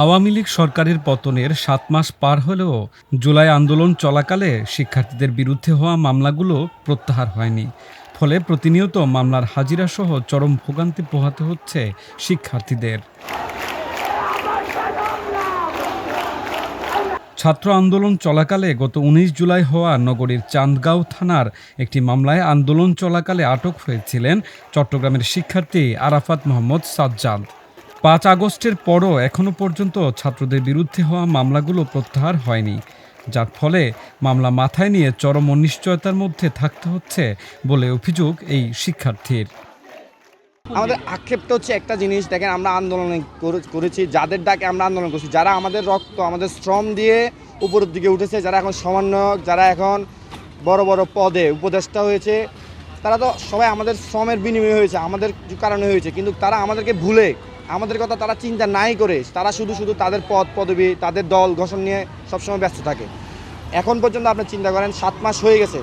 আওয়ামী লীগ সরকারের পতনের ৭ মাস পার হলেও জুলাই আন্দোলন চলাকালে শিক্ষার্থীদের বিরুদ্ধে হওয়া মামলাগুলো প্রত্যাহার হয়নি। ফলে প্রতিনিয়ত মামলার হাজিরাসহ চরম ভোগান্তি পোহাতে হচ্ছে শিক্ষার্থীদের। ছাত্র আন্দোলন চলাকালে গত ১৯ জুলাই হওয়া নগরীর চান্দগাঁও থানার একটি মামলায় আন্দোলন চলাকালে আটক হয়েছিলেন চট্টগ্রামের শিক্ষার্থী আরাফাত মোহাম্মদ সাজ্জাদ। ৫ আগস্টের পরও এখনও পর্যন্ত ছাত্রদের বিরুদ্ধে হওয়া মামলাগুলো প্রত্যাহার হয়নি, যার ফলে মামলা মাথায় নিয়ে চরম অনিশ্চয়তার মধ্যে থাকতে হচ্ছে বলে অভিযোগ এই শিক্ষার্থীর। আমাদের আক্ষেপটা হচ্ছে একটা জিনিস, দেখেন আমরা আন্দোলন করেছি, যাদের ডাকে আমরা আন্দোলন করছি, যারা আমাদের রক্ত আমাদের শ্রম দিয়ে উপরের দিকে উঠেছে, যারা এখন সমন্বয়ক, যারা এখন বড় বড় পদে উপদেষ্টা হয়েছে, তারা তো সবাই আমাদের শ্রমের বিনিময়ে হয়েছে, আমাদের কারণে হয়েছে। কিন্তু তারা আমাদেরকে ভুলে, আমাদের কথা তারা চিন্তা নাই করে তারা শুধু শুধু তাদের পদ পদবি, তাদের দল গঠন নিয়ে সবসময় ব্যস্ত থাকে। এখন পর্যন্ত আপনি চিন্তা করেন ৭ মাস হয়ে গেছে।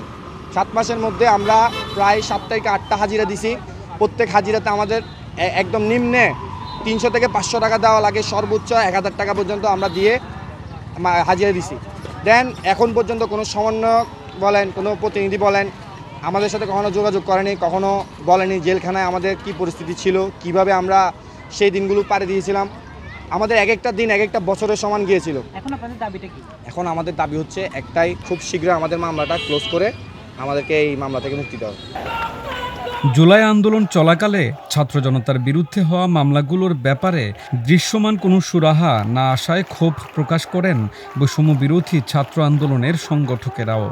৭ মাসের মধ্যে আমরা প্রায় ৭ থেকে ৮টা হাজিরা দিছি। প্রত্যেক হাজিরাতে আমাদের একদম নিম্নে ৩০০ থেকে ৫০০ টাকা দেওয়া লাগে, সর্বোচ্চ ১,০০০ টাকা পর্যন্ত আমরা দিয়ে হাজিরা দিছি। দেন এখন পর্যন্ত কোনো সমন্বয়ক বলেন, কোনো প্রতিনিধি বলেন, আমাদের সাথে কখনো যোগাযোগ করেনি, কখনো বলেনি জেলখানায় আমাদের কি পরিস্থিতি ছিল, কিভাবে আমরা সেই দিনগুলো পাড়ি দিয়েছিলাম। আমাদের এক একটা দিন এক একটা বছরের সমান গিয়েছিল। এখন আপনাদের দাবিটা কি? এখন আমাদের দাবি হচ্ছে একটাই, খুব শীঘ্রই আমাদের মামলাটা ক্লোজ করে আমাদেরকে এই মামলা থেকে মুক্তি দেওয়া। জুলাই আন্দোলন চলাকালে ছাত্র জনতার বিরুদ্ধে হওয়া মামলাগুলোর ব্যাপারে দৃশ্যমান কোনো সুরাহা না আসায় ক্ষোভ প্রকাশ করেন বৈষম্য বিরোধী ছাত্র আন্দোলনের সংগঠকেরাও।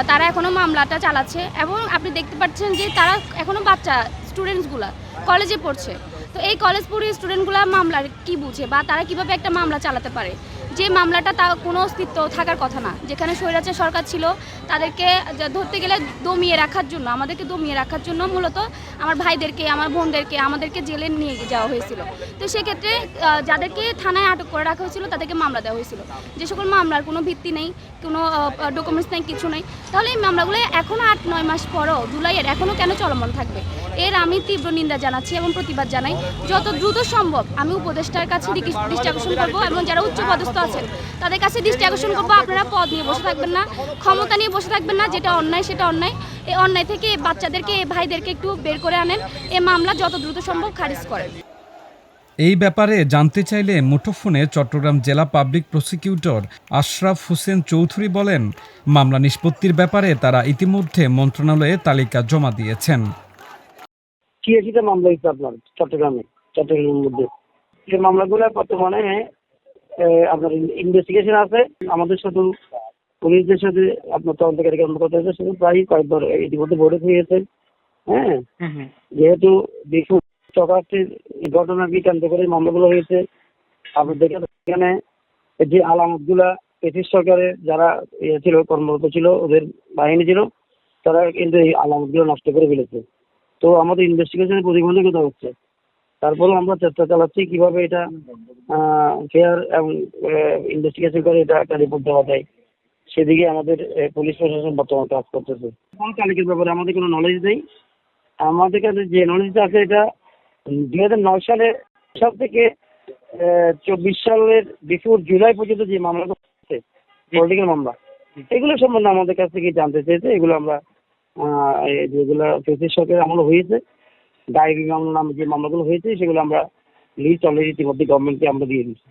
তারা এখনো মামলাটা চালাচ্ছে এবং আপনি দেখতে পাচ্ছেন যে তারা এখনো বাচ্চা স্টুডেন্টসগুলা কলেজে পড়ছে। তো এই কলেজ পড়ি স্টুডেন্টগুলা মামলার কি বুঝে বা তারা কিভাবে একটা মামলা চালাতে পারে, যে মামলাটা তা কোনো অস্তিত্ব থাকার কথা না। যেখানে স্বৈরাচার সরকার ছিল তাদেরকে ধরতে গেলে দমিয়ে রাখার জন্য, আমাদেরকে দমিয়ে রাখার জন্য মূলত আমার ভাইদেরকে, আমার বোনদেরকে, আমাদেরকে জেলে নিয়ে যাওয়া হয়েছিল। তো সেক্ষেত্রে যাদেরকে থানায় আটক করে রাখা হয়েছিল তাদেরকে মামলা দেওয়া হয়েছিল, যে সকল মামলার কোনো ভিত্তি নেই, কোনো ডকুমেন্টস নেই, কিছু নেই। তাহলে এই মামলাগুলো এখনও 8-9 মাস পরও জুলাইয়ের এখনও কেন চলমান থাকবে? এর আমি তীব্র নিন্দা জানাচ্ছি এবং প্রতিবাদ জানাই। যত দ্রুত সম্ভব আমি উপদেষ্টার কাছে দৃষ্টি আকর্ষণ করবো এবং যারা উচ্চপদস্থ আছেন তাদের কাছে দৃষ্টি আকর্ষণ করবো, আপনারা পদ নিয়ে বসে থাকবেন না, ক্ষমতা নিয়ে বসে থাকবেন না। যেটা অন্যায় সেটা অন্যায়। এই অন্যায় থেকে বাচ্চাদেরকে, ভাইদেরকে একটু বের করে আনেন, এই মামলা যত দ্রুত সম্ভব খারিজ করেন। এই ব্যাপারে জানতে চাইলে মুঠোফোনে চট্টগ্রাম জেলা পাবলিক প্রসিকিউটর আশরাফ হোসেন চৌধুরী বলেন, মামলা নিষ্পত্তির ব্যাপারে তারা ইতিমধ্যে মন্ত্রণালয়ে তালিকা জমা দিয়েছেন। ছিয়াশিটা মামলা হয়েছে আপনার চট্টগ্রামের মধ্যে। এই মামলাগুলো বর্তমানে আপনার ইনভেস্টিগেশন আছে। আমাদের সাথে পুলিশদের সাথে আপনার তদন্তকারী কর্মকর্তাদের সাথে প্রায় কয়েকবার ইতিমধ্যে বৈঠক হয়েছে। হ্যাঁ, যেহেতু দেখুন চক্রান্তের ঘটনাকে কেন্দ্র করে মামলাগুলো হয়েছে। আপনার দেখেন এখানে যে আলামতগুলা ব্রিটিশ সরকারের যারা ছিল, কর্মরত ছিল, ওদের বাহিনী ছিল, তারা কিন্তু এই আলামতগুলো নষ্ট করে ফেলেছে। তো আমাদের ইনভেস্টিগেশনের প্রতিবন্ধকতা হচ্ছে। তারপরেও আমরা চেষ্টা চালাচ্ছি কিভাবে এটা ফেয়ার এবং ইনভেস্টিগেশন করে এটা একটা রিপোর্ট দেওয়া যায়, সেদিকে আমাদের পুলিশ প্রশাসন বর্তমানে কাজ করতেছে। কোন তালিকার ব্যাপারে আমাদের কোনো নলেজ নেই। আমাদের কাছে যে নলেজটা আছে এটা 2009 সাল থেকে 24 সালের বিফোর জুলাই পর্যন্ত যে মামলাগুলো আছে, পলিটিক্যাল মামলা, এগুলো সম্বন্ধে আমাদের কাছ থেকে জানতে চেয়েছে। এগুলো আমরা যেগুলো ব্রিটিশ সরকারের আমলে হয়েছে, ডায়েরি মামলা নামে যে মামলাগুলো হয়েছে, সেগুলো আমরা লিস্ট অলরেডি ইতিমধ্যে গভর্নমেন্টকে আমরা দিয়ে দিচ্ছি।